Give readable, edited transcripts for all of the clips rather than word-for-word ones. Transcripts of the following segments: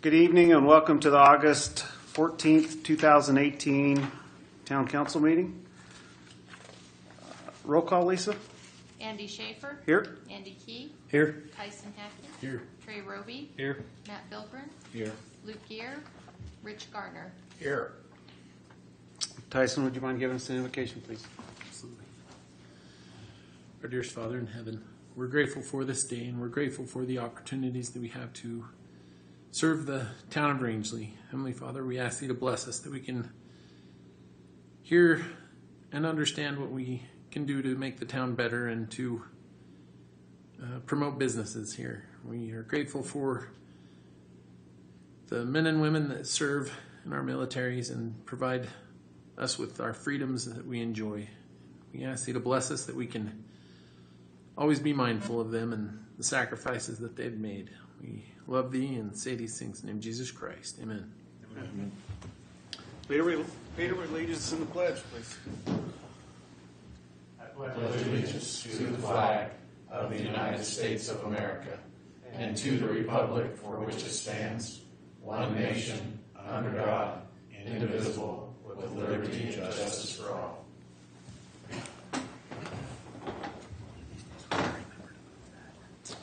Good evening and welcome to the August 14th, 2018 Town Council meeting. Roll call, Lisa. Andy Schaefer. Here. Andy Key. Here. Tyson Hackett. Here. Trey Roby. Here. Matt Bilgren. Here. Luke Gear. Rich Garner. Here. Tyson, would you mind giving us an invocation, please? Absolutely. Our dearest Father in heaven, we're grateful for this day and we're grateful for the opportunities that we have to serve the town of Rangeley. Heavenly Father, we ask Thee to bless us that we can hear and understand what we can do to make the town better and to promote businesses here. We are grateful for the men and women that serve in our militaries and provide us with our freedoms that we enjoy. We ask Thee to bless us that we can always be mindful of them and the sacrifices that they've made. We love Thee and say these things in the name of Jesus Christ. Amen. Amen. Peter, would lead us in the pledge, please. I pledge allegiance to the flag of the United States of America and to the republic for which it stands, one nation, under God, indivisible, with liberty and justice for all.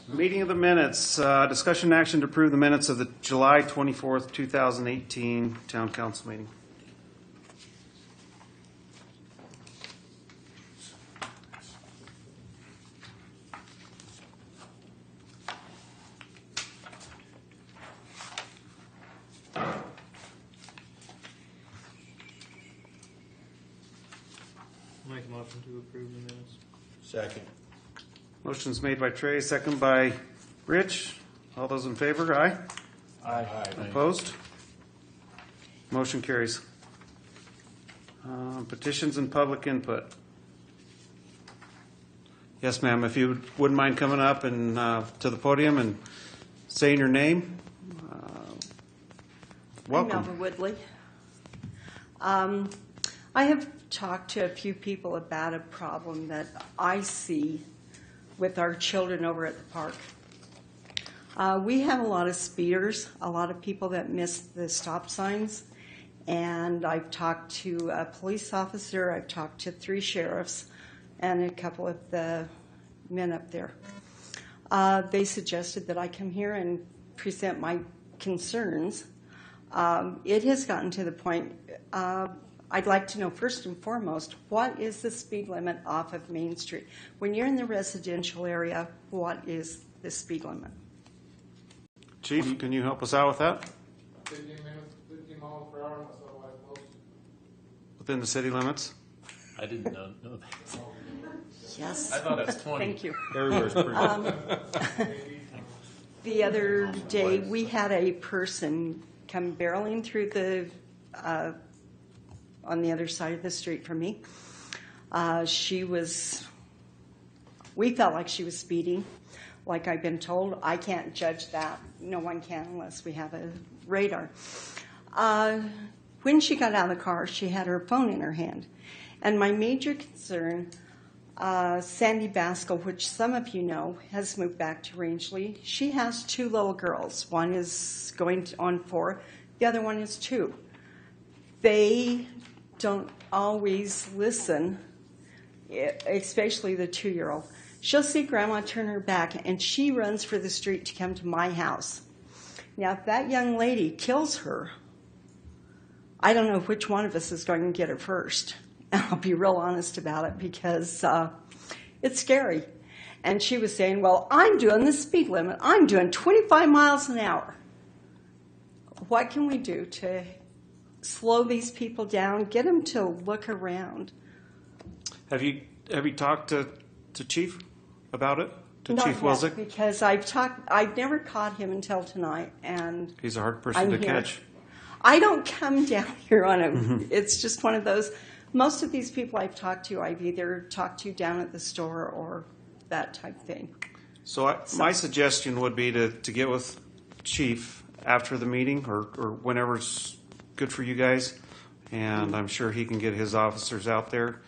Meeting of the minutes. Discussion and action to approve the minutes of the July 24th, 2018 Town Council meeting. Make a motion to approve the minutes. Second. Motion's made by Trey, second by Rich. All those in favor, aye? Aye. Opposed? Motion carries. Petitions and public input. Yes, ma'am, if you wouldn't mind coming up and to the podium and saying your name. Welcome. I'm Melba Woodley. I have talked to a few people about a problem that I see with our children over at the park. We have a lot of speeders, a lot of people that miss the stop signs, and I've talked to a police officer, I've talked to 3 sheriffs, and a couple of the men up there. They suggested that I come here and present my concerns. It has gotten to the point, I'd like to know first and foremost, what is the speed limit off of Main Street? When you're in the residential area, what is the speed limit? Chief, can you help us out with that? 50 miles per hour unless otherwise posted. Within the city limits? I didn't know that. Yes. I thought it was 20. Thank you. Everywhere's pretty The other day, we had a person come barreling through the on the other side of the street from me. We felt like she was speeding. Like I've been told, I can't judge that. No one can unless we have a radar. When she got out of the car, she had her phone in her hand. And my major concern, Sandy Baskell, which some of you know, has moved back to Rangeley. She has 2 little girls. One is going on 4. The other one is 2. They don't always listen, especially the 2-year-old. She'll see Grandma turn her back, and she runs for the street to come to my house. Now, if that young lady kills her, I don't know which one of us is going to get her first. And I'll be real honest about it because it's scary. And she was saying, well, I'm doing the speed limit. I'm doing 25 miles an hour. What can we do to slow these people down, get them to look around? Have you talked to Chief about it? To Not Chief yet, Wilczek? because I've never caught him until tonight, and He's a hard person I'm to here. catch. I don't come down here on him. It's just one of those. Most of these people I've talked to, I've either talked to down at the store or that type thing. So my suggestion would be to get with Chief after the meeting or whenever's good for you guys, and I'm sure he can get his officers out there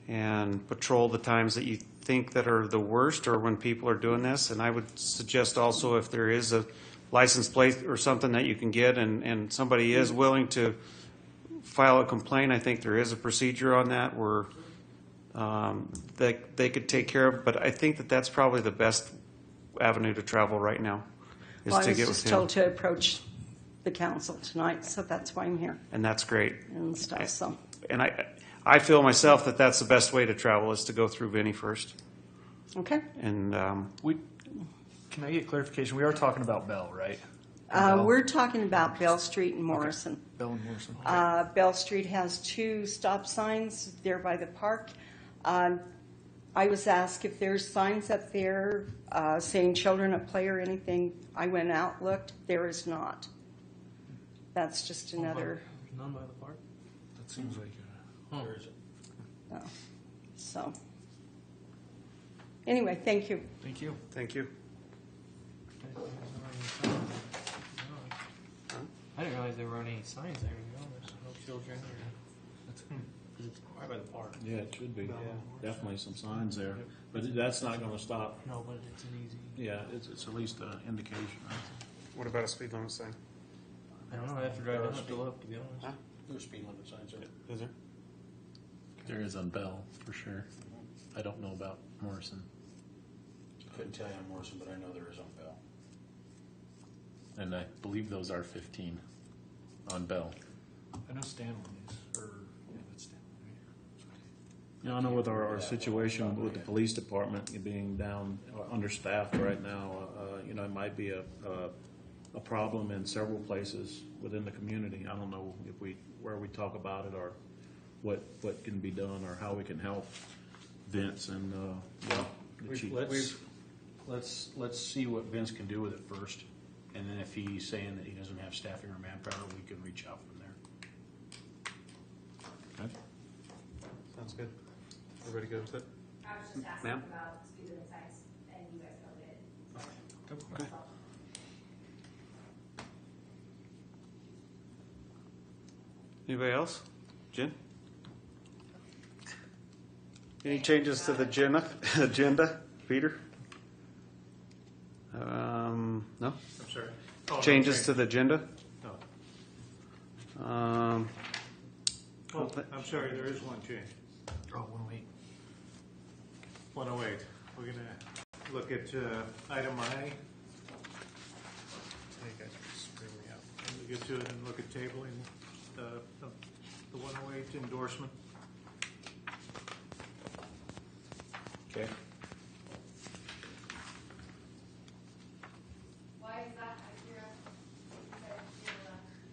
and patrol the times that you think that are the worst or when people are doing this. And I would suggest also if there is a license plate or something that you can get, and somebody is willing to file a complaint, I think there is a procedure on that where that they could take care of. But I think that that's probably the best avenue to travel right now, is Well, I to was get with just him. told to approach the council tonight, so that's why I'm here And that's great. and stuff, so. And I feel myself that that's the best way to travel, is to go through Vinnie first. Okay. And Can I get clarification? We are talking about Bell, right? We're talking about Bell Street and Morrison. Bell and Morrison. Bell Street has 2 stop signs there by the park. I was asked if there's signs up there saying children at play or anything. I went out, looked, there is not. That's just another, None by the park? That seems like there is. no. So, anyway, thank you. Thank you. thank you. I didn't realize there weren't any signs there. You know, there's no children or. Because it's right by the park. Yeah, it should be. Definitely some signs there. But that's not going to stop. No, but it's an easy. Yeah, it's at least an indication. What about a speed limit sign? I don't know. I have to drive down to look, to be honest. Huh? There's speed limit signs there. Is there? There is on Bell, for sure. I don't know about Morrison. Couldn't tell you on Morrison, but I know there is on Bell. And I believe those are 15 on Bell. I know Stanley is, or yeah, that's Stanley. You know, I know with our situation with the police department being down, understaffed right now, you know, it might be a problem in several places within the community. I don't know where we talk about it, or what can be done, or how we can help Vince and the chief. Let's see what Vince can do with it first, and then if he's saying that he doesn't have staffing or manpower, we can reach out from there. Okay. Sounds good. Everybody good with it? I was just asking Ma'am? about speed limit signs, and you guys covered it. Okay. Anybody else? Jen? Any changes to the agenda, Peter? No? I'm sorry. Oh, Changes okay. to the agenda? No. Oh, I'm sorry, there is one change. Oh, 108. 108. We're going to look at item I. You guys are screwing me up. We'll get to it and look at tabling the 108 endorsement. Okay. Why is that?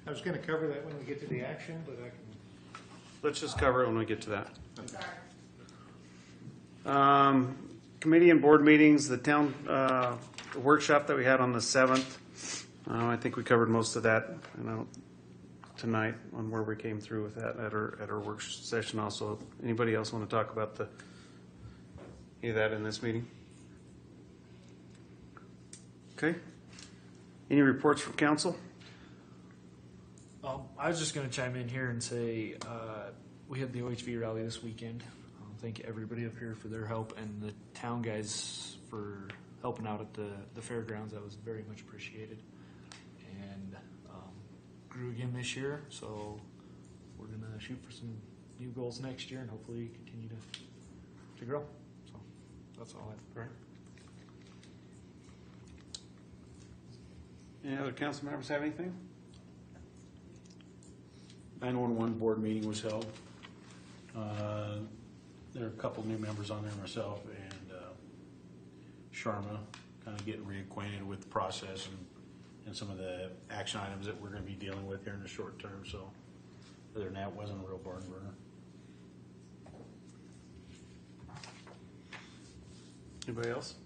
I was going to cover that when we get to the action, but I can. Let's just cover it when we get to that. Sorry. Committee and board meetings, the town workshop that we had on the 7th. I think we covered most of that tonight on where we came through with that at our work session also. Anybody else want to talk about any of that in this meeting? Okay. Any reports from council? I was just going to chime in here and say we had the OHV rally this weekend. Thank everybody up here for their help, and the town guys for helping out at the fairgrounds. That was very much appreciated, and grew again this year. So we're going to shoot for some new goals next year, and hopefully continue to grow. So that's all I have. Right. Any other council members have anything? 911 board meeting was held. There are a couple new members on there, myself and Sharma, kind of getting reacquainted with the process and some of the action items that we're going to be dealing with here in the short term. So other than that, it wasn't a real barn burner. Anybody else?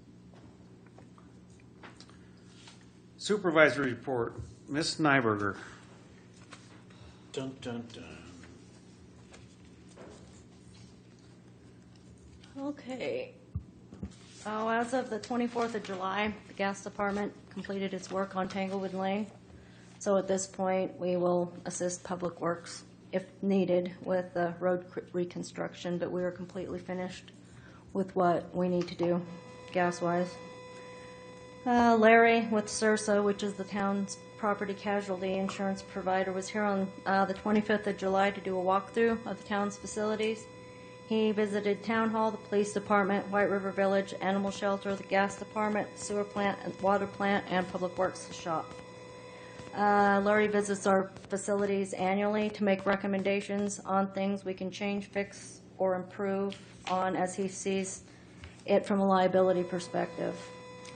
Supervisory report, Ms. Nyberger. Dun, dun, dun. Okay. As of the 24th of July, the gas department completed its work on Tanglewood Lane. So at this point, we will assist Public Works if needed with the road reconstruction, but we are completely finished with what we need to do gas-wise. Larry with CIRSA, which is the town's property casualty insurance provider, was here on the 25th of July to do a walkthrough of the town's facilities. He visited Town Hall, the Police Department, White River Village, Animal Shelter, the Gas Department, Sewer Plant, Water Plant, and Public Works Shop. Larry visits our facilities annually to make recommendations on things we can change, fix, or improve on as he sees it from a liability perspective.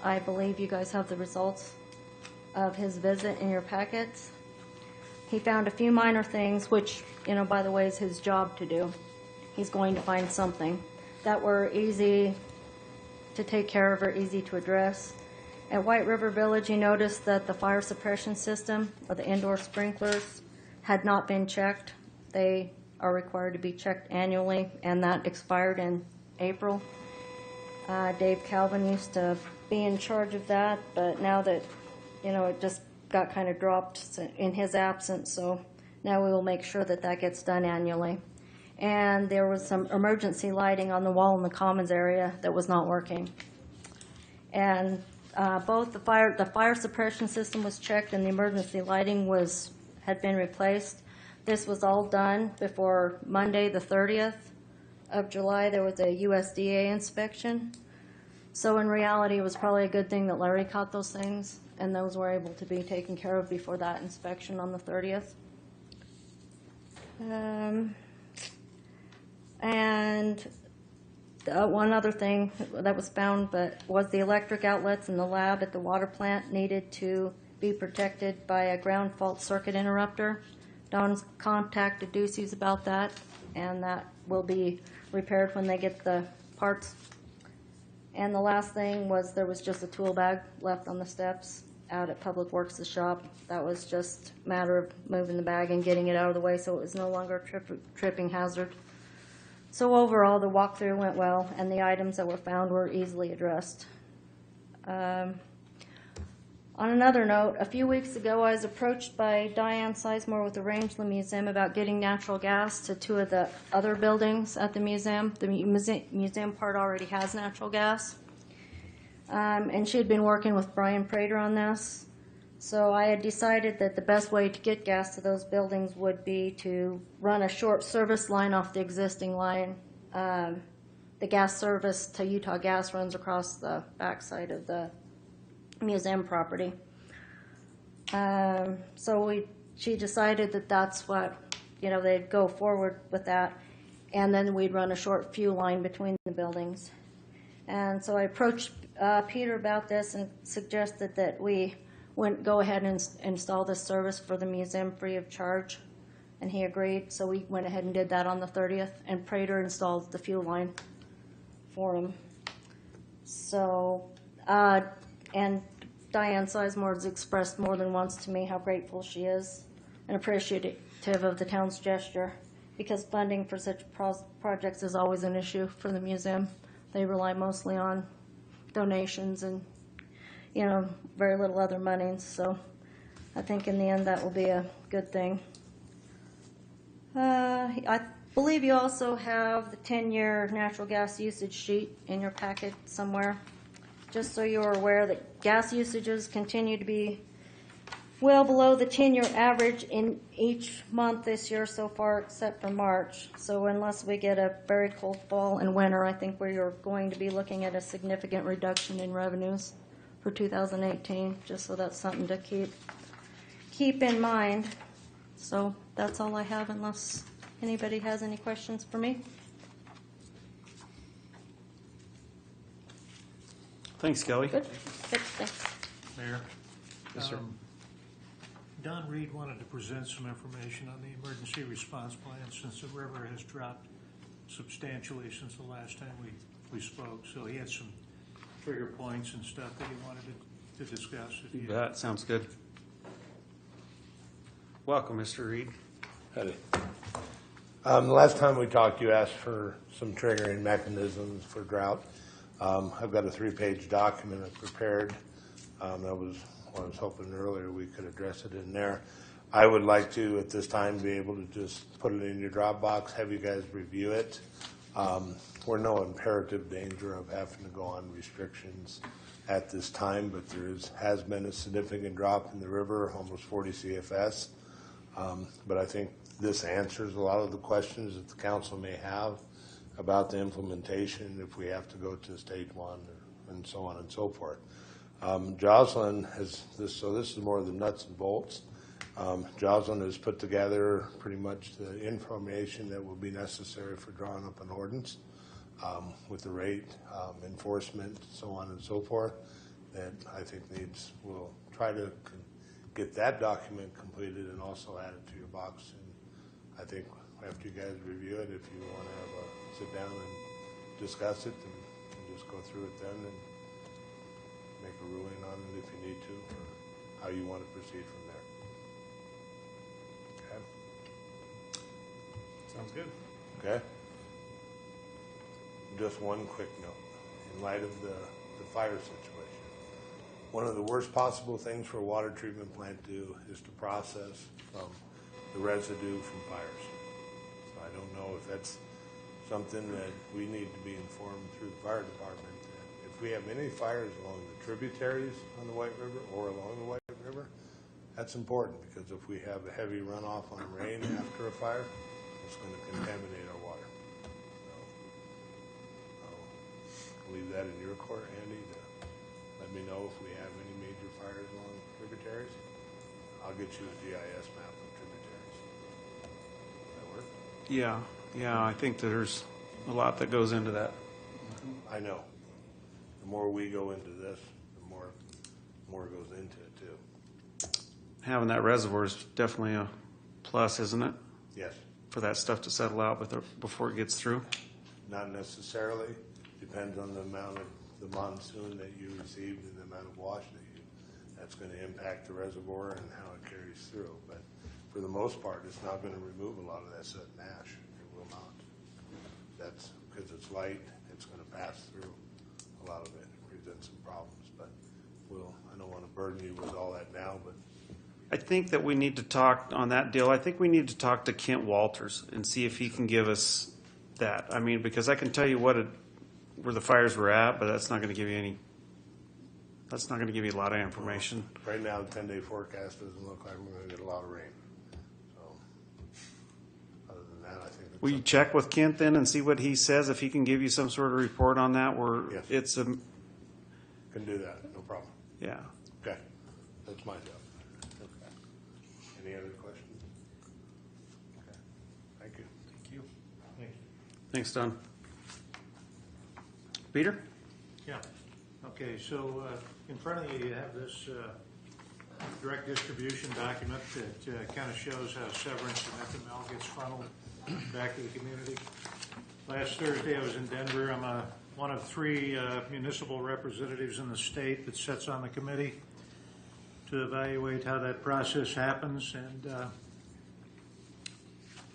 I believe you guys have the results of his visit in your packets. He found a few minor things, which, by the way, is his job to do. He's going to find something that were easy to take care of or easy to address. At White River Village, he noticed that the fire suppression system or the indoor sprinklers had not been checked. They are required to be checked annually, and that expired in April. Dave Calvin used to be in charge of that, but now that, it just got kind of dropped in his absence, so now we will make sure that that gets done annually. And there was some emergency lighting on the wall in the commons area that was not working. And both the fire suppression system was checked and the emergency lighting had been replaced. This was all done before Monday, the 30th of July. There was a USDA inspection. So in reality, it was probably a good thing that Larry caught those things, and those were able to be taken care of before that inspection on the 30th. And one other thing that was found was the electric outlets in the lab at the water plant needed to be protected by a ground fault circuit interrupter. Don's contacted Ducey's about that, and that will be repaired when they get the parts. And the last thing was there was just a tool bag left on the steps out at Public Works' shop. That was just a matter of moving the bag and getting it out of the way so it was no longer a tripping hazard. So overall, the walkthrough went well, and the items that were found were easily addressed. On another note, a few weeks ago, I was approached by Diane Sizemore with the Rangeley Museum about getting natural gas to two of the other buildings at the museum. The museum part already has natural gas. And she had been working with Brian Prater on this. So I had decided that the best way to get gas to those buildings would be to run a short service line off the existing line. The gas service to Utah Gas runs across the backside of the museum property. She decided that that's what, they'd go forward with that, and then we'd run a short fuel line between the buildings. And so I approached Peter about this and suggested that we go ahead and install this service for the museum free of charge, and he agreed. So we went ahead and did that on the 30th, and Prater installed the fuel line for him. So, and Diane Sizemore has expressed more than once to me how grateful she is and appreciative of the town's gesture, because funding for such projects is always an issue for the museum. They rely mostly on donations and very little other money. So I think in the end that will be a good thing. I believe you also have the 10-year natural gas usage sheet in your packet somewhere. Just so you're aware that gas usages continue to be well below the 10-year average in each month this year so far, except for March. So unless we get a very cold fall and winter, I think we're going to be looking at a significant reduction in revenues for 2018, just so that's something to keep in mind. So that's all I have, unless anybody has any questions for me. Thanks, Kelly. Good, thanks. Mayor? Yes, sir. Don Reed wanted to present some information on the emergency response plan since the river has dropped substantially since the last time we spoke. So he had some trigger points and stuff that he wanted to discuss. That sounds good. Welcome, Mr. Reed. Howdy. The last time we talked, you asked for some triggering mechanisms for drought. I've got a 3-page document I prepared. That was what I was hoping earlier we could address it in there. I would like to, at this time, be able to just put it in your Dropbox, have you guys review it. We're no imperative danger of having to go on restrictions at this time, but has been a significant drop in the river, almost 40 CFS. But I think this answers a lot of the questions that the council may have about the implementation, if we have to go to stage one, and so on and so forth. Jocelyn has this, so this is more of the nuts and bolts. Jocelyn has put together pretty much the information that will be necessary for drawing up an ordinance with the rate, enforcement, so on and so forth, that I think we'll try to get that document completed and also add it to your box. And I think after you guys review it, if you want to have sit down and discuss it and just go through it then and make a ruling on it if you need to, or how you want to proceed from there. Okay? Sounds good. Okay? Just one quick note. In light of the fire situation, one of the worst possible things for a water treatment plant to do is to process from the residue from fires. So I don't know if that's something that we need to be informed through the fire department. That if we have any fires along the tributaries on the White River or along the White River, that's important, because if we have a heavy runoff on rain after a fire, it's going to contaminate our water. So I'll leave that in your court, Andy, to let me know if we have any major fires along tributaries. I'll get you a GIS map of tributaries. Does that work? Yeah, I think that there's a lot that goes into that. I know. The more we go into this, the more goes into it too. Having that reservoir is definitely a plus, isn't it? Yes. For that stuff to settle out before it gets through. Not necessarily. Depends on the amount of the monsoon that you received and the amount of wash that's going to impact the reservoir and how it carries through. But for the most part, it's not going to remove a lot of that soot and ash. It will not. That's because it's light. It's going to pass through a lot of it and present some problems. But I don't want to burden you with all that now. But I think that we need to talk on that deal. I think we need to talk to Kent Walters and see if he can give us that. I mean, because I can tell you where the fires were at, but that's not going to give you a lot of information. Right now, the 10-day forecast doesn't look like we're going to get a lot of rain. So, other than that, I think. Will you check with Kent then and see what he says, if he can give you some sort of report on that where Yes. it's a. Can do that, no problem. Yeah. Okay, that's my job. Okay. Any other questions? Okay, thank you. Thank you. Thank you. Thanks, Don. Peter? Yeah. Okay, so in front of you, you have this direct distribution document that kind of shows how severance and FML gets funneled back to the community. Last Thursday, I was in Denver. I'm one of 3 municipal representatives in the state that sits on the committee to evaluate how that process happens. And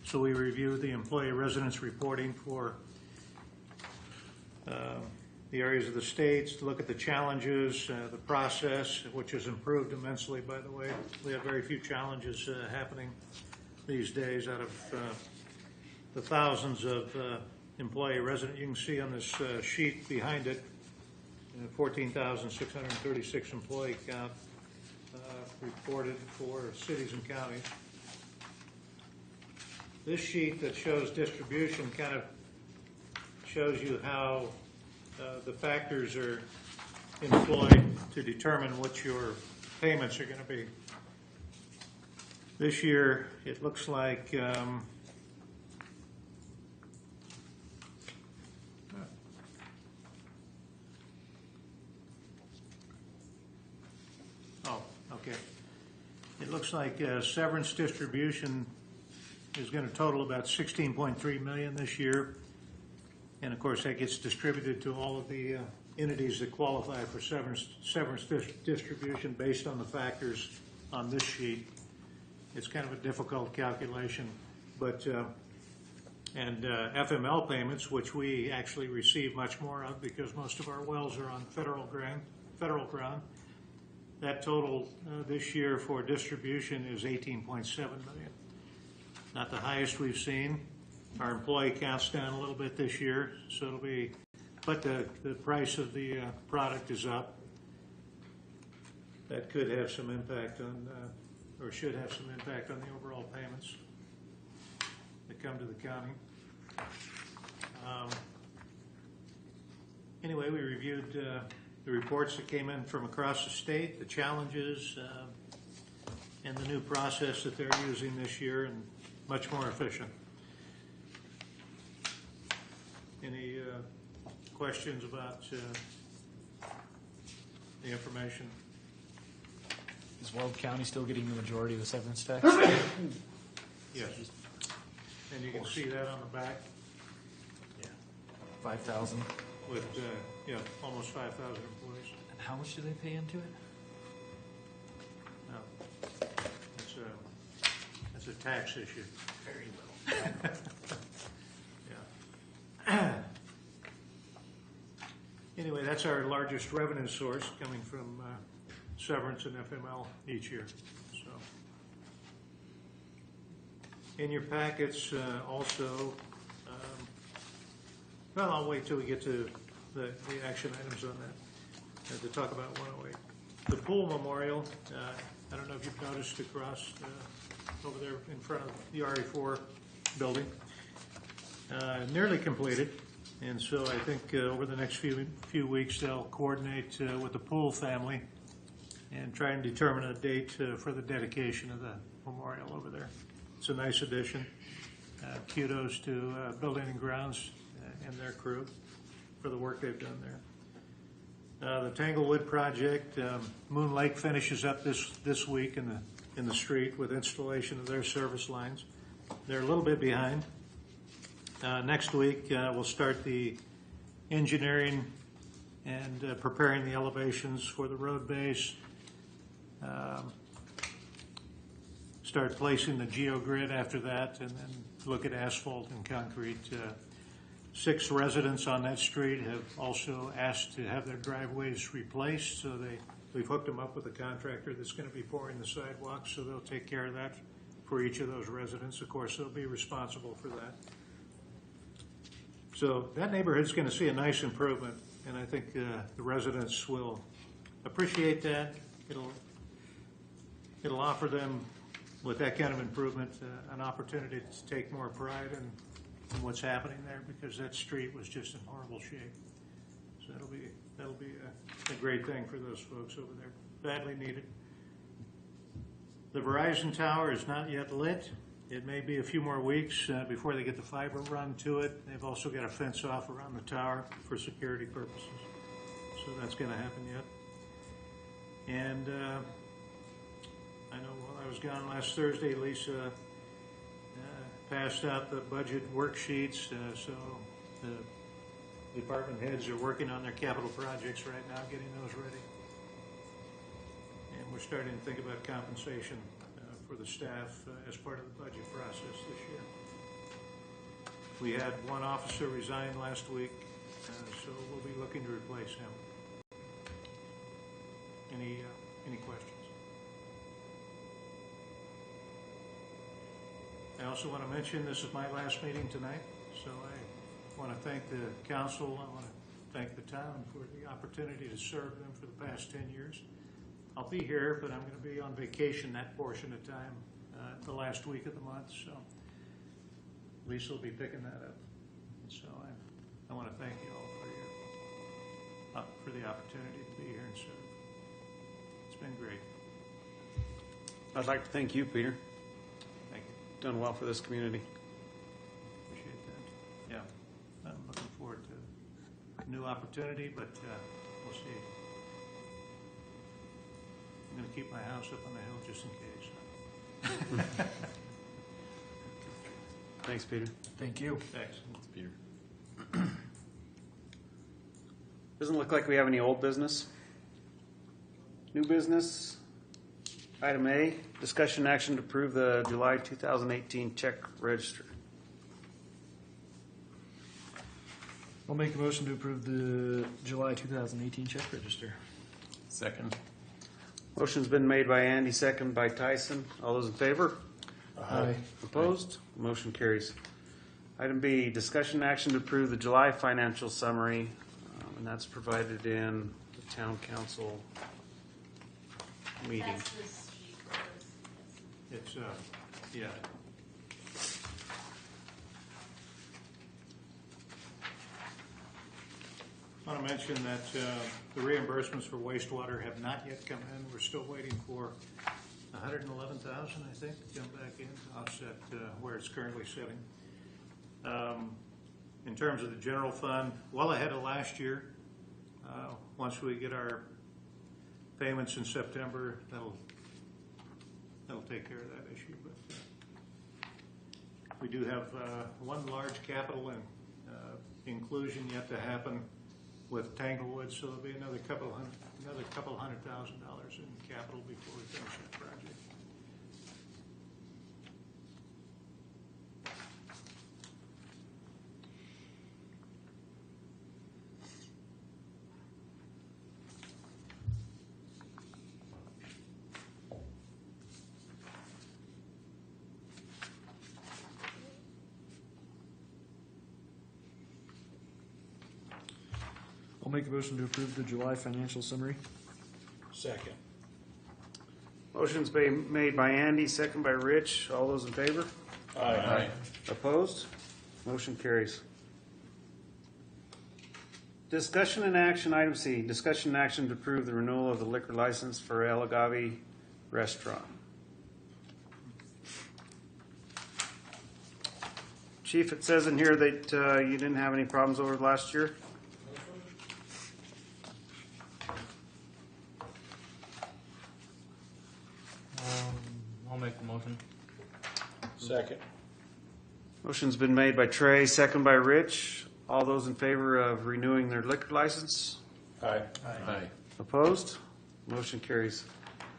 so we review the employee residence reporting for the areas of the states, to look at the challenges, the process, which has improved immensely, by the way. We have very few challenges happening these days out of the thousands of employee resident. You can see on this sheet behind it, 14,636 employee count reported for cities and counties. This sheet that shows distribution kind of shows you how the factors are employed to determine what your payments are going to be. This year, it looks like okay. It looks like severance distribution is going to total about $16.3 million this year. And of course, that gets distributed to all of the entities that qualify for severance distribution based on the factors on this sheet. It's kind of a difficult calculation, but and FML payments, which we actually receive much more of because most of our wells are on federal ground. That total this year for distribution is $18.7 million. Not the highest we've seen. Our employee count's down a little bit this year, so it'll be, but the price of the product is up. That could have some impact on, or should have some impact on the overall payments that come to the county. Anyway, we reviewed the reports that came in from across the state, the challenges, and the new process that they're using this year, and much more efficient. Any questions about the information? Is Weld County still getting the majority of the severance tax? Yes. And you can see that on the back 5,000. with, almost 5,000 employees. And how much do they pay into it? No, that's a tax issue. Very little. Yeah. Anyway, that's our largest revenue source, coming from severance and FML each year. So, in your packets also, well, I'll wait till we get to the action items on that to talk about 108. The pool memorial, I don't know if you've noticed across over there in front of the RE4 building, nearly completed. And so I think over the next few weeks they'll coordinate with the Poole family and try and determine a date for the dedication of the memorial over there. It's a nice addition. Kudos to Building and Grounds and their crew for the work they've done there. The Tanglewood project, Moon Lake finishes up this week in the street with installation of their service lines. They're a little bit behind. Next week, we'll start the engineering and preparing the elevations for the road base. Start placing the geogrid after that, and then look at asphalt and concrete. 6 residents on that street have also asked to have their driveways replaced, so we've hooked them up with a contractor that's going to be pouring the sidewalks, so they'll take care of that for each of those residents. Of course, they'll be responsible for that. So that neighborhood's going to see a nice improvement, and I think the residents will appreciate that. It'll offer them, with that kind of improvement, an opportunity to take more pride in what's happening there, because that street was just in horrible shape. So that'll be a great thing for those folks over there. Badly needed. The Verizon tower is not yet lit. It may be a few more weeks before they get the fiber run to it. They've also got a fence off around the tower for security purposes. So that's going to happen yet. And I know while I was gone last Thursday, Lisa passed out the budget worksheets. So the department heads are working on their capital projects right now, getting those ready. And we're starting to think about compensation for the staff as part of the budget process this year. We had one officer resign last week, so we'll be looking to replace him. Any questions? I also want to mention this is my last meeting tonight, so I want to thank the council. I want to thank the town for the opportunity to serve them for the past 10 years. I'll be here, but I'm going to be on vacation that portion of time, the last week of the month, so Lisa will be picking that up. So I want to thank you all for the opportunity to be here and serve. It's been great. I'd like to thank you, Peter. Thank you. Done well for this community. Appreciate that. Yeah, I'm looking forward to a new opportunity, but we'll see. I'm going to keep my house up on the hill just in case. Thanks, Peter. Thank you. Thanks. Peter. Doesn't look like we have any old business. New business. Item A, discussion action to approve the July 2018 check register. I'll make a motion to approve the July 2018 check register. Second. Motion's been made by Andy, second by Tyson. All those in favor? Aye. Opposed? Motion carries. Item B, discussion action to approve the July financial summary, and that's provided in the town council meeting. That's this sheet. It's, yeah. I want to mention that the reimbursements for wastewater have not yet come in. We're still waiting for 111,000, I think, to come back in to offset where it's currently sitting. In terms of the general fund, well ahead of last year. Once we get our payments in September, that'll take care of that issue. But we do have one large capital inclusion yet to happen with Tanglewood, so there'll be another couple $100,000 in capital before we finish that project. I'll make a motion to approve the July financial summary. Second. Motion's been made by Andy, second by Rich. All those in favor? Aye. Opposed? Motion carries. Discussion and action, item C, discussion and action to approve the renewal of the liquor license for El Agave Restaurant. Chief, it says in here that you didn't have any problems over last year? I'll make the motion. Second. Motion's been made by Trey, second by Rich. All those in favor of renewing their liquor license? Aye. Aye. Opposed? Motion carries.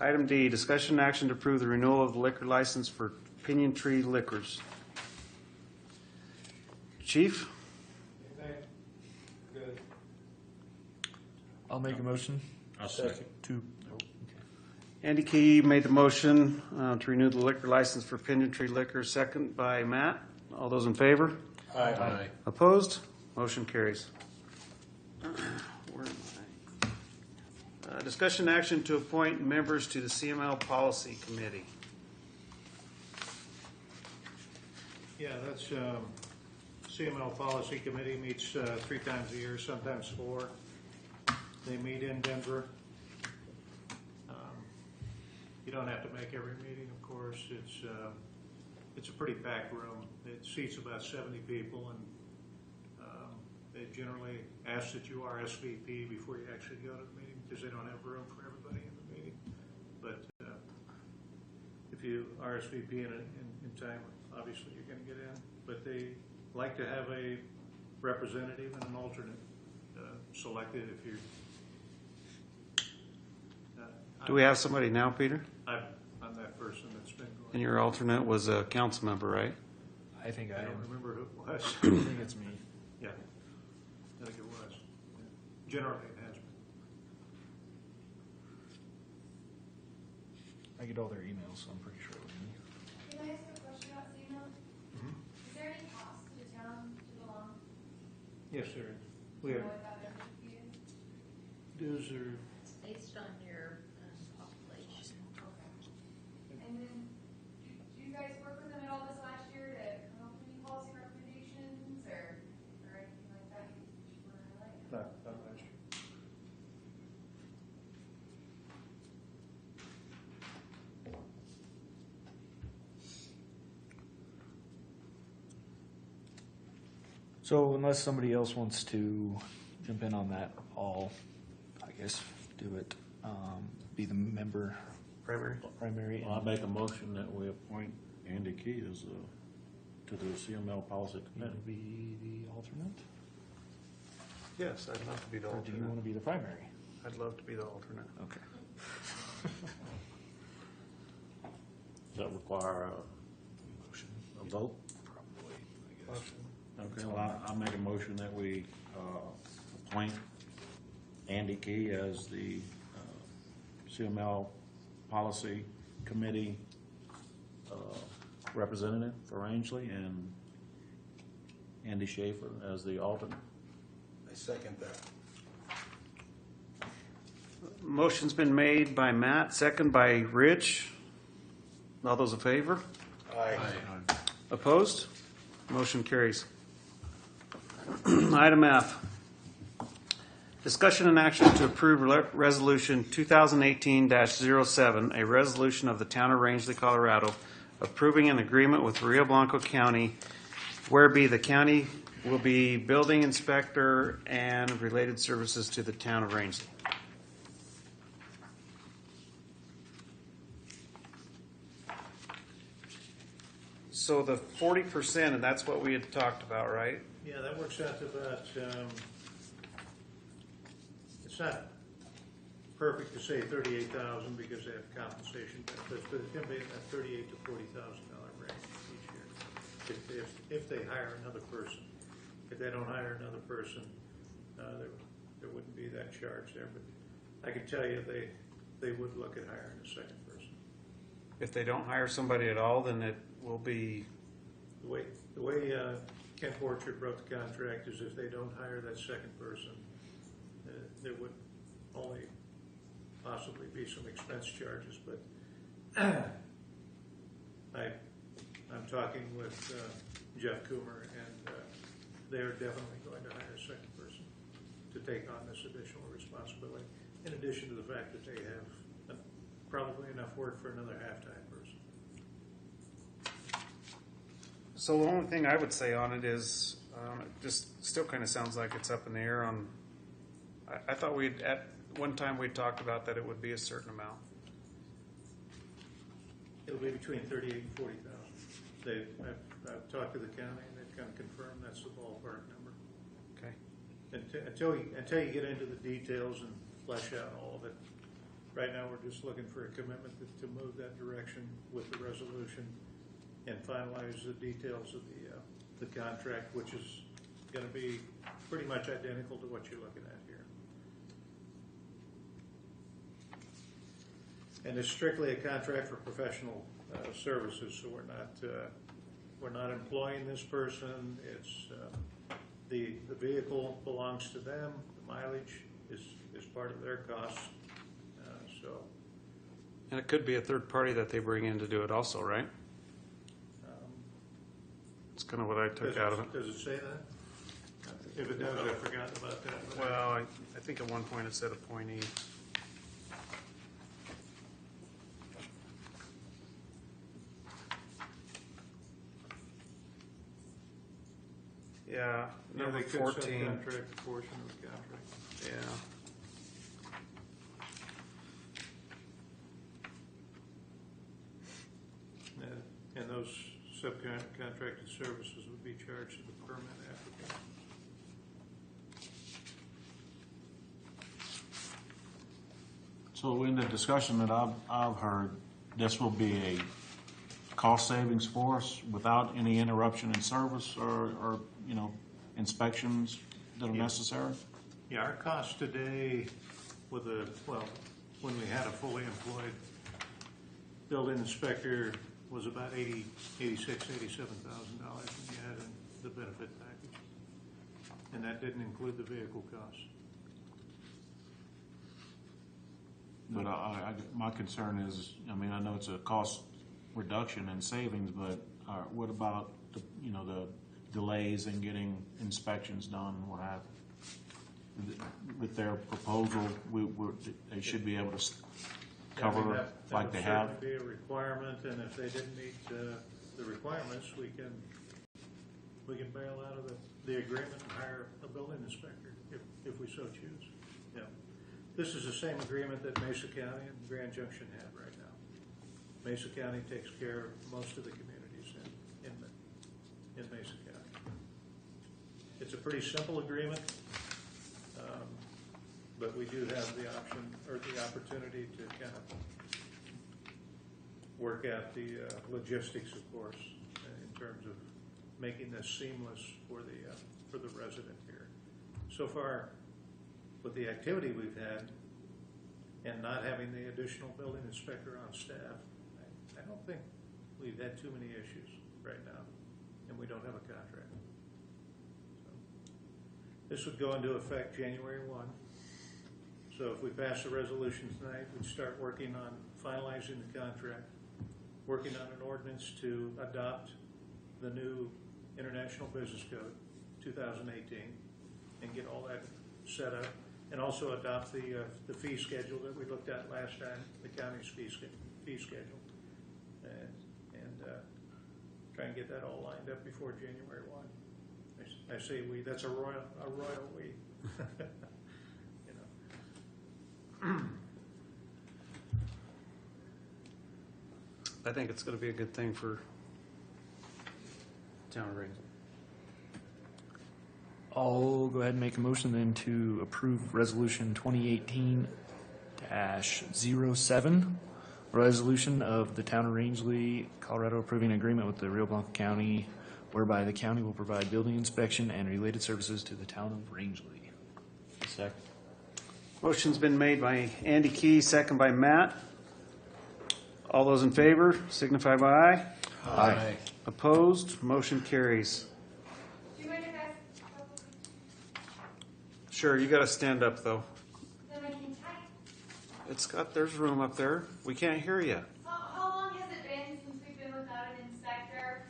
Item D, discussion and action to approve the renewal of the liquor license for Pinyon Tree Liquors. Chief? I'll make a motion I'll second. to. Andy Key made the motion to renew the liquor license for Pinyon Tree Liquor, second by Matt. All those in favor? Aye. Opposed? Motion carries. Where am I? Discussion action to appoint members to the CML Policy Committee. Yeah, that's CML Policy Committee meets 3 times a year, sometimes 4. They meet in Denver. You don't have to make every meeting, of course. It's a pretty packed room. It seats about 70 people, and they generally ask that you RSVP before you actually go to the meeting because they don't have room for everybody in the meeting. But if you RSVP in time, obviously you're going to get in. But they like to have a representative and an alternate selected if you're. Do we have somebody now, Peter? I'm that person that's been going. And your alternate was a council member, right? I think I I don't am. remember who it was. I think it's me. Yeah, I think it was. Generally, it has been. I get all their emails, so I'm pretty sure it was me. Can I ask a question about CML? Is there any cost to the town to belong? Yes, sir. We Do you have know what that membership fee is? dues or It's based on your population. Okay. And then, do you guys work with them at all this last year to come up with any policy recommendations or anything like that you want to highlight? not last year. So unless somebody else wants to jump in on that, I'll, I guess, do it. Be the member primary. Well, I make a motion that we appoint Andy Key as to the CML Policy You want Committee. to be the alternate, Yes, I'd love to be the or do you want to be the primary? I'd love to be the alternate. Okay. Does that require a vote? Probably, I guess. Okay, well, I make a motion that we appoint Andy Key as the CML Policy Committee representative for Rangeley, and Andy Schaefer as the alternate. I second that. Motion's been made by Matt, second by Rich. All those in favor? Aye. Opposed? Motion carries. Item F. Discussion and action to approve Resolution 2018-07, a resolution of the Town of Rangeley, Colorado, approving an agreement with Rio Blanco County, whereby the county will be building inspector and related services to the Town of Rangeley. So the 40%, and that's what we had talked about, right? Yeah, that works out to about, it's not perfect to say 38,000 because they have compensation benefits, but it's going to be in that $38,000 to $40,000 range each year. If they hire another person. If they don't hire another person, there wouldn't be that charge there. But I can tell you they would look at hiring a second person. If they don't hire somebody at all, then it will be, The way Ken Portrait wrote the contract is if they don't hire that second person, there would only possibly be some expense charges, but I'm talking with Jeff Coomer, and they're definitely going to hire a second person to take on this additional responsibility, in addition to the fact that they have probably enough work for another half-time person. so the only thing I would say on it is, it just still kind of sounds like it's up in the air on, I thought at one time we talked about that it would be a certain amount. It'll be between 38 and 40,000. I've talked to the county, and they've kind of confirmed that's the ballpark number. Okay. Until you get into the details and flesh out all of it, right now we're just looking for a commitment to move that direction with the resolution and finalize the details of the contract, which is going to be pretty much identical to what you're looking at here. And it's strictly a contract for professional services, so we're not employing this person. It's the vehicle belongs to them. The mileage is part of their costs. And it could be a third party that they bring in to do it also, right? That's kind of what I took out of it. Does it say that? If it does, I've forgotten about that. Well, I think at one point it said appointee. Yeah, number they could 14. subcontract a portion of the contract. Yeah. And those subcontracted services would be charged to the permit applicant. So in the discussion that I've heard, this will be a cost savings for us without any interruption in service or inspections that are necessary? Yeah, our cost today when we had a fully employed building inspector was about $87,000 when you add in the benefit package. And that didn't include the vehicle costs. But my concern is, I know it's a cost reduction and savings, but what about the delays in getting inspections done, what have you? With their proposal, they should be able to cover that like they would have. certainly be a requirement, and if they didn't meet the requirements, we can bail out of the agreement and hire a building inspector if we so choose. Yeah. This is the same agreement that Mesa County and Grand Junction have right now. Mesa County takes care of most of the communities in Mesa County. It's a pretty simple agreement, but we do have the option or the opportunity to kind of work out the logistics, of course, in terms of making this seamless for the resident here. So far, with the activity we've had and not having the additional building inspector on staff, I don't think we've had too many issues right now, and we don't have a contract. This would go into effect January 1. So if we pass the resolution tonight, we'd start working on finalizing the contract, working on an ordinance to adopt the new International Business Code 2018 and get all that set up, and also adopt the fee schedule that we looked at last time, the county's fee schedule, and try and get that all lined up before January 1. I say we, that's a royal we. You know. I think it's going to be a good thing for town of Rangeley. I'll go ahead and make a motion then to approve resolution 2018-07, resolution of the town of Rangeley, Colorado approving agreement with the Rio Blanco County whereby the county will provide building inspection and related services to the town of Rangeley. Second. Motion's been made by Andy Key, second by Matt. All those in favor signify by aye. Aye. Opposed? Motion carries. Do you mind if I ask? Sure, you got to stand up though. Then I can type. There's room up there. We can't hear you. How long has it been since we've been without an inspector?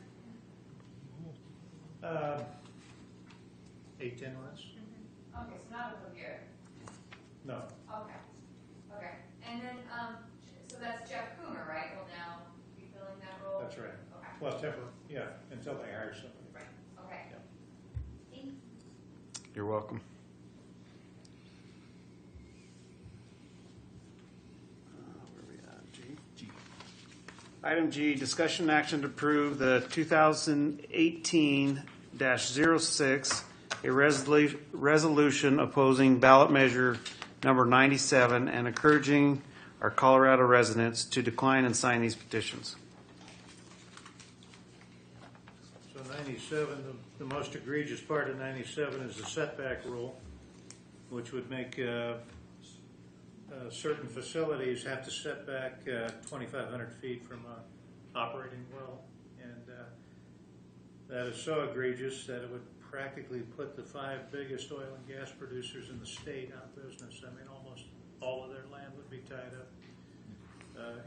8-10 months? Okay, so not a full year. No. Okay. Okay. And then, so that's Jeff Coomer, right? Will now be filling that role? That's right. Okay. Well, until they hire somebody. Right. Okay. Yeah. Thanks. You're welcome. Where are we at? G. Item G, discussion action to approve the 2018-06, a resolution opposing ballot measure number 97 and encouraging our Colorado residents to decline and sign these petitions. So 97, the most egregious part of 97 is the setback rule, which would make certain facilities have to set back 2,500 feet from an operating well. And that is so egregious that it would practically put the 5 biggest oil and gas producers in the state out of business. I mean, almost all of their land would be tied up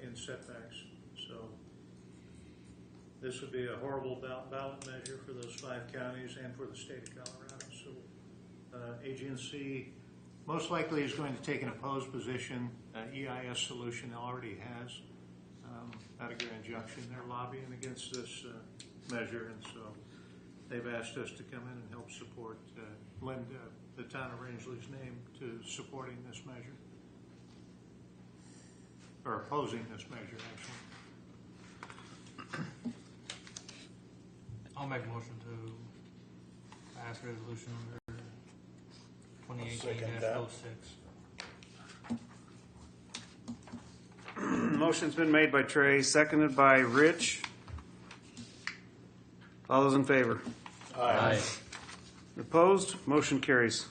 in setbacks. So this would be a horrible ballot measure for those 5 counties and for the state of Colorado. So AG&C most likely is going to take an opposed position. EIS Solution already has out of Grand Junction. They're lobbying against this measure, and so they've asked us to come in and help support, lend the town of Rangeley's name to supporting this measure, or opposing this measure, actually. I'll make a motion to pass resolution number 2018-06. Motion's been made by Trey, seconded by Rich. All those in favor? Aye. Opposed? Motion carries.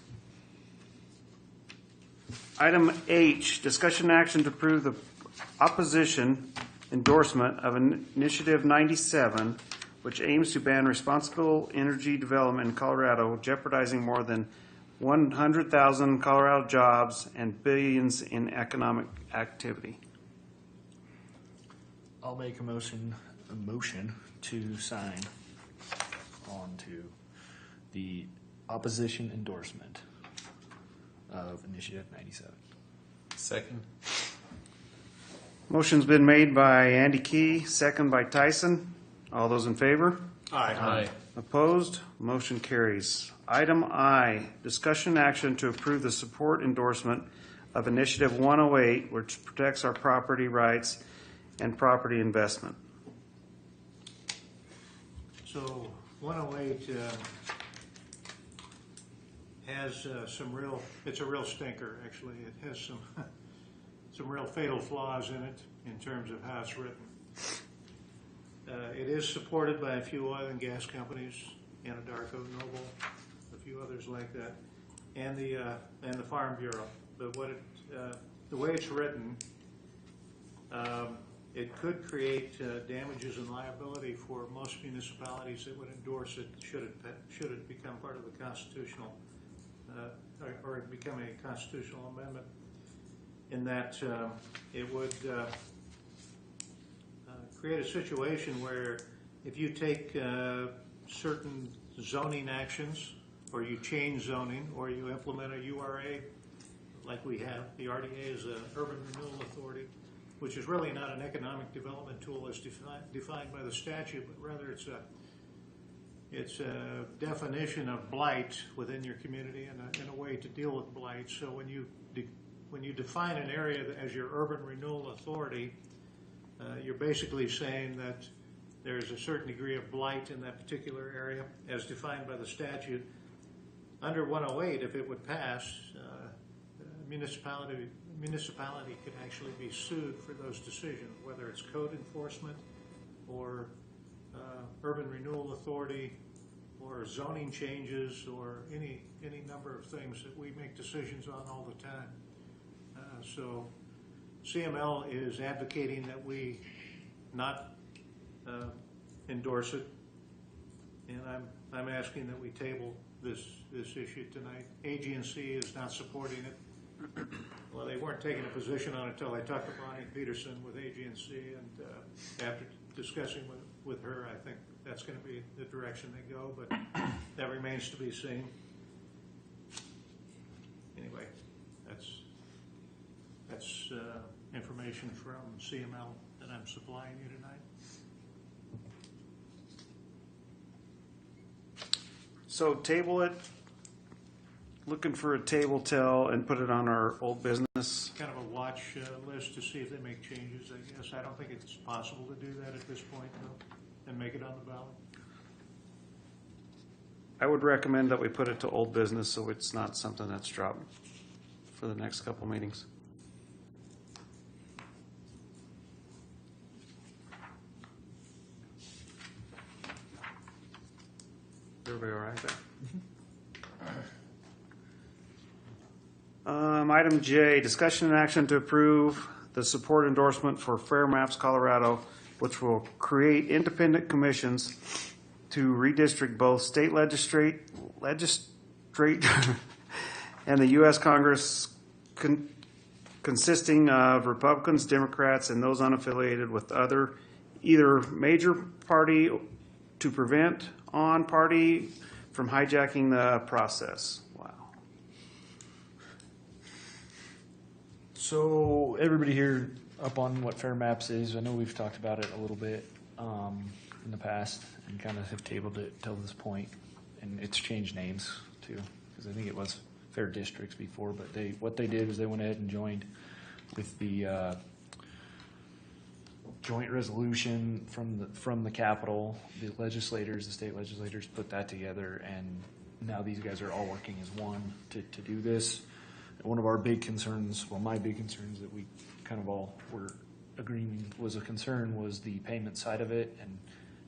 Item H, discussion action to approve the opposition endorsement of Initiative 97, which aims to ban responsible energy development in Colorado, jeopardizing more than 100,000 Colorado jobs and billions in economic activity. I'll make a motion to sign on to the opposition endorsement of Initiative 97. Second. Motion's been made by Andy Key, second by Tyson. All those in favor? Aye. Opposed? Motion carries. Item I, discussion action to approve the support endorsement of Initiative 108, which protects our property rights and property investment. So 108 has it's a real stinker, actually. It has some real fatal flaws in it in terms of how it's written. It is supported by a few oil and gas companies, Anadarko, Noble, a few others like that, and the Farm Bureau. But the way it's written, it could create damages and liability for most municipalities that would endorse it should it become part of the constitutional or become a constitutional amendment, in that it would create a situation where if you take certain zoning actions, or you change zoning, or you implement a URA, like we have, the RDA is an Urban Renewal Authority, which is really not an economic development tool as defined by the statute, but rather it's a definition of blight within your community and a way to deal with blight. So when you define an area as your Urban Renewal Authority, you're basically saying that there's a certain degree of blight in that particular area as defined by the statute. Under 108, if it would pass, municipality could actually be sued for those decisions, whether it's code enforcement or Urban Renewal Authority or zoning changes or any number of things that we make decisions on all the time. So CML is advocating that we not endorse it, and I'm asking that we table this issue tonight. AG&C is not supporting it. Well, they weren't taking a position on it until I talked to Bonnie Peterson with AG&C, and after discussing with her, I think that's going to be the direction they go, but that remains to be seen. Anyway, that's information from CML that I'm supplying you tonight. So table it, looking for a table till and put it on our old business. Kind of a watch list to see if they make changes, I guess. I don't think it's possible to do that at this point, though, and make it on the ballot. I would recommend that we put it to old business so it's not something that's dropped for the next couple meetings. Everybody all right there? Item J, discussion and action to approve the support endorsement for Fair Maps Colorado, which will create independent commissions to redistrict both state legislate and the U.S. Congress consisting of Republicans, Democrats, and those unaffiliated with either major party to prevent on party from hijacking the process. Wow. So everybody here up on what Fair Maps is, I know we've talked about it a little bit in the past and kind of have tabled it till this point, and it's changed names too, because I think it was Fair Districts before, but what they did is they went ahead and joined with the joint resolution from the Capitol. The legislators, the state legislators, put that together, and now these guys are all working as one to do this. And one of our big concerns, well, my big concerns that we kind of all were agreeing was a concern was the payment side of it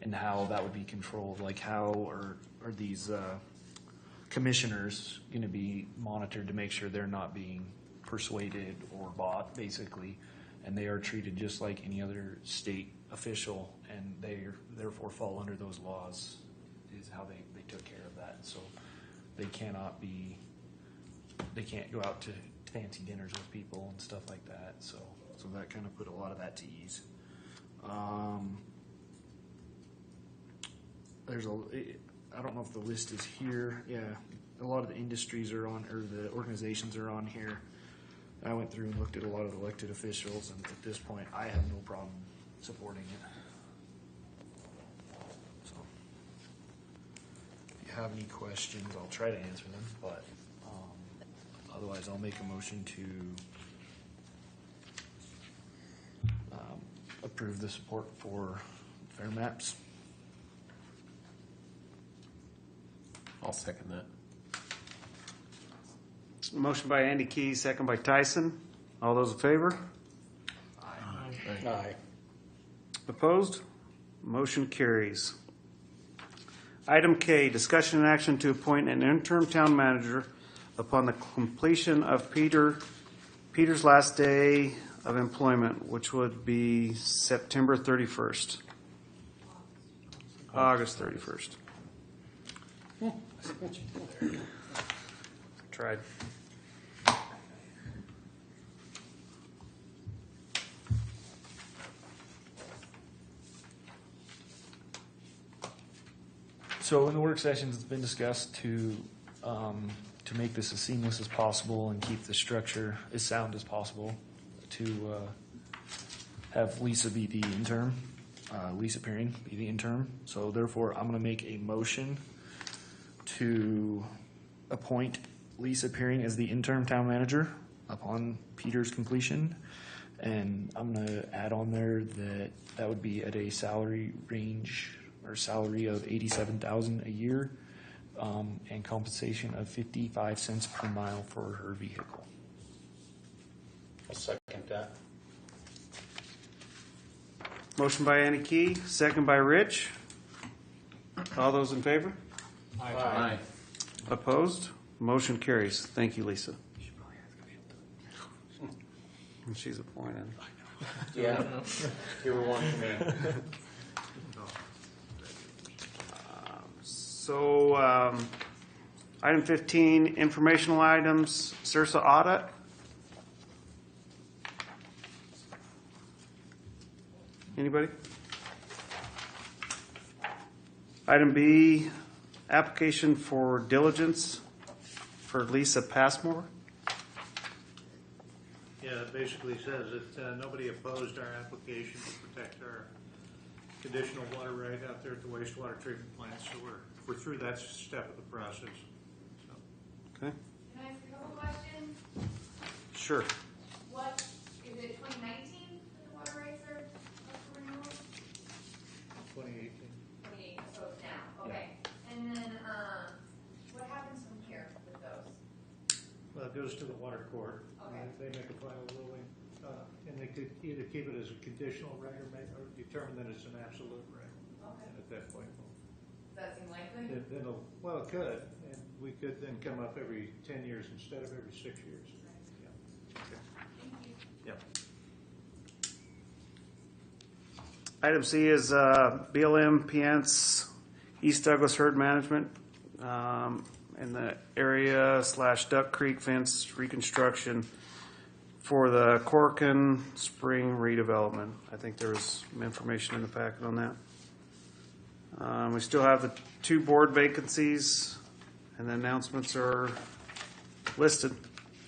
and how that would be controlled. Like how are these commissioners going to be monitored to make sure they're not being persuaded or bought, basically, and they are treated just like any other state official, and they therefore fall under those laws, is how they took care of that. So they can't go out to fancy dinners with people and stuff like that. So that kind of put a lot of that to ease. I don't know if the list is here. Yeah, a lot of the industries are on, or the organizations are on here. I went through and looked at a lot of the elected officials, and at this point, I have no problem supporting it. So, if you have any questions, I'll try to answer them, but otherwise, I'll make a motion to approve the support for Fair Maps. I'll second that. Motion by Andy Key, second by Tyson. All those in favor? Aye. Opposed? Motion carries. Item K, discussion and action to appoint an interim town manager upon the completion of Peter's last day of employment, which would be September 31st. August 31st. tried. So in the work sessions, it's been discussed to make this as seamless as possible and keep the structure as sound as possible. To have Lisa be the interim, Lisa Peering be the interim. So therefore, I'm going to make a motion to appoint Lisa Peering as the interim town manager upon Peter's completion. And I'm going to add on there that would be at a salary range or salary of $87,000 a year, and compensation of 55 cents per mile for her vehicle. I'll second that. Motion by Annie Key, second by Rich. All those in favor? Aye. Opposed? Motion carries. Thank you, Lisa. And she's appointed. Yeah. You were wanting me. So, item 15, informational items, CIRSA audit. Anybody? Item B, application for diligence for Lisa Passmore. Yeah, it basically says that nobody opposed our application to protect our conditional water right out there at the wastewater treatment plant, so we're through that step of the process. So, Okay, Can I ask a couple questions? sure. What, is it 2019 that the water rates are up for renewal? 2018. 28, so it's now, okay. And then, what happens from here with those? Well, it goes to the water court. Okay. They make a final ruling, and they could either keep it as a conditional right or determine that it's an absolute right. Okay. And at that point, Does that seem likely? well, it could, and we could then come up every 10 years instead of every 6 years. Yeah. Thank you. Yep. Item C is BLM Pience East Douglas Herd Management in the area / Duck Creek fence reconstruction for the Corkin Spring redevelopment. I think there was some information in the packet on that. We still have the 2 board vacancies, and the announcements are listed.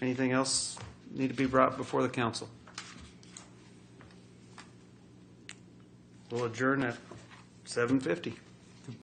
Anything else need to be brought before the council? We'll adjourn at 7:50.